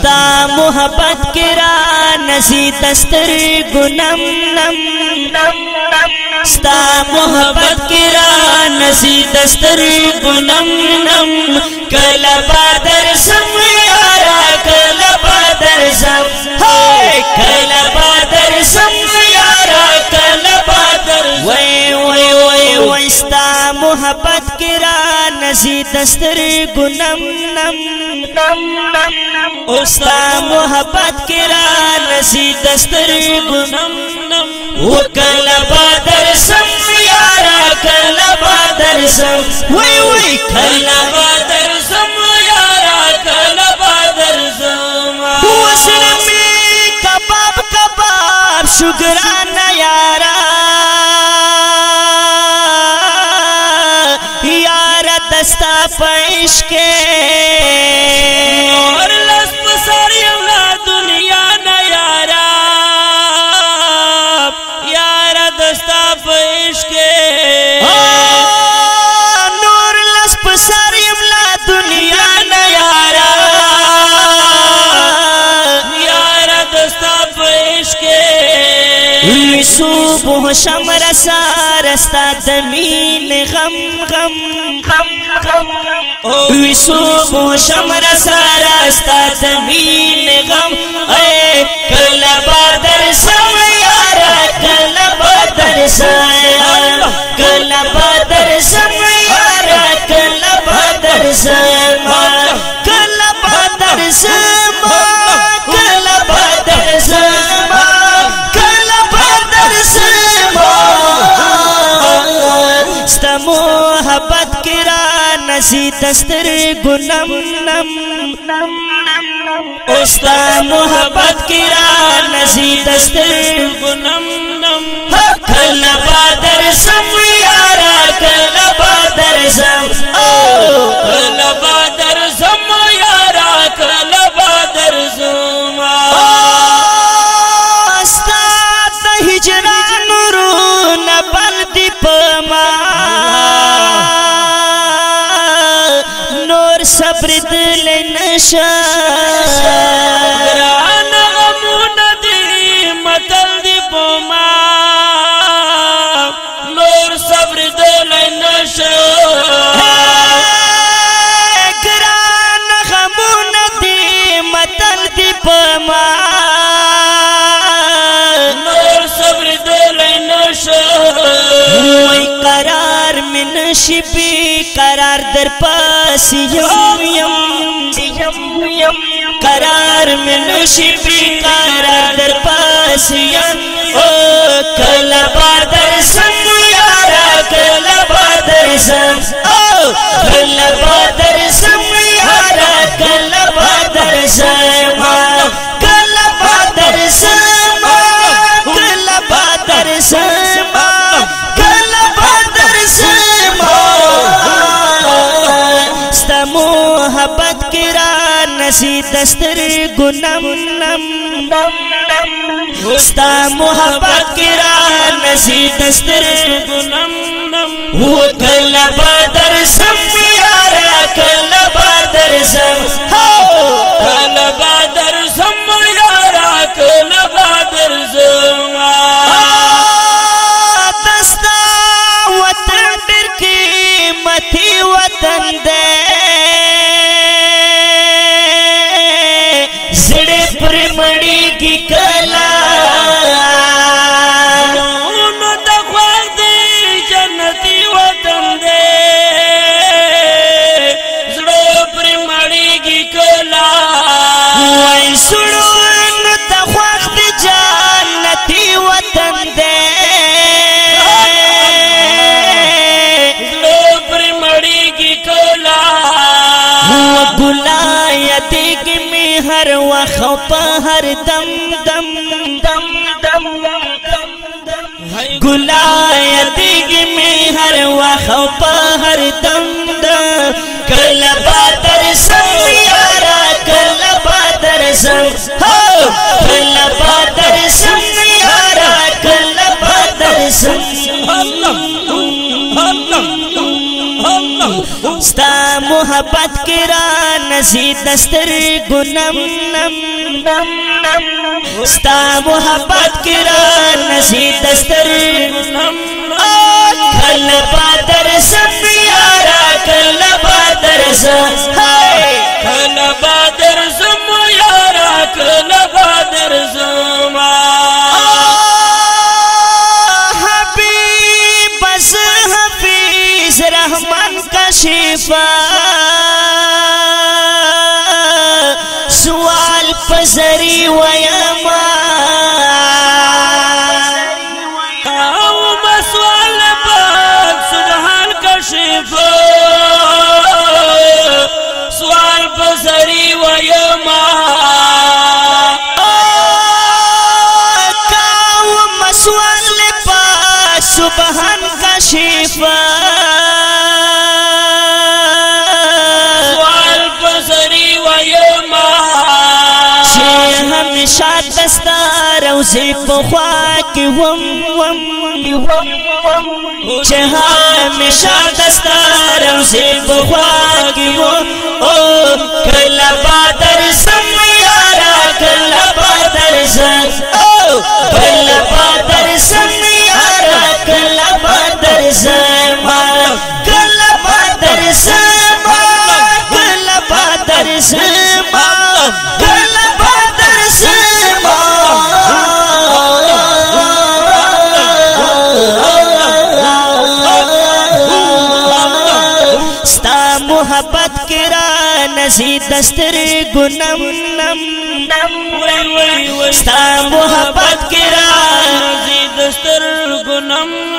تا محبت کرا نسی دستر گنم نم ستا محبت کرا نسی دستر گنم نم کل بادر سم یارا کل بادر سم کل بادر سم یارا کل بادر وی وی وی وی ستا محبت کرا نسی دستر گنم نم استا محبت کرا نسی دستر گنم نم وکل بادر سم یارا کل بادر سم وی وی کل بادر سم یارا کل بادر سم وسلمی کباب کباب شکران یارا یارا دستا پیش کے اور لس پساری اللہ دنیا نا یارا یارا دستا پیش کے نور لس پساری اللہ دنیا نا یارا یارا دستا پیش کے صبح شمر سارستا دمین غم غم وی صبح شمر سارستا دمین غم اے کل بادر سم یارا کل بادر سم کل بادر سم یارا کل بادر سم کل بادر سم کل بادر سم ستا محبت کرا نسی دستر گنم نم استا محبت کرا نسی دستر گنم نم کل بادر سم یارا کل بادر سم کل بادر سم یارا کل بادر سم استا ہجران رو نبل دی پما نور صبر دل نشا گران غمون دی متل دی پما نور صبر دل نشا گران غمون دی متل دی پما قرار من شبی قرار در پاس یم یم قرار من شبی قرار در پاس یم کل بادر سم یارا کل بادر سم کل بادر سم یارا کل بادر سم کل بادر سم کل بادر سم محبت کرا نسی دستر گنم نم استا محبت کرا نسی دستر گنم نم کل بادر سم یارا کل بادر سم کل بادر سم یارا کل بادر سم دستا وطن در قیمتی وطن دے مڑی کی کلا نو دخواق دی جنتی وطن دے زڑو پر مڑی کی کلا وی سڑو نو دخواق دی جنتی وطن دے زڑو پر مڑی کی کلا بلایتی کی ہر وقت ہر دم دم دم دم گلایتی میں ہر وقت ہر دم دم کل بادر سم یارا کل بادر سم کل بادر سم یارا کل بادر سم ستا محبت کرا نسی دستر گنم نم نم نم ستا محبت کرا نسی دستر گنم کل بادر سم یارا کل بادر سم کل بادر سم یارا کل بادر سم حبیب بس حفیظ رحمان کا شفا سوال پزری ویما او مسوال پاک سبحان کا شفا سوال پزری ویما او مسوال پاک سبحان کا شفا ہمیشہ دستا روزی بخوا کی وم وم وم چھے ہمیشہ دستا روزی بخوا کی وم کل بادر سم یارا کل بادر سم کل بادر سم یارا کل بادر سم کل بادر سم کل بادر سم محبت کرا نسی دستر گنم نم نم ستا محبت کرا نسی دستر گنم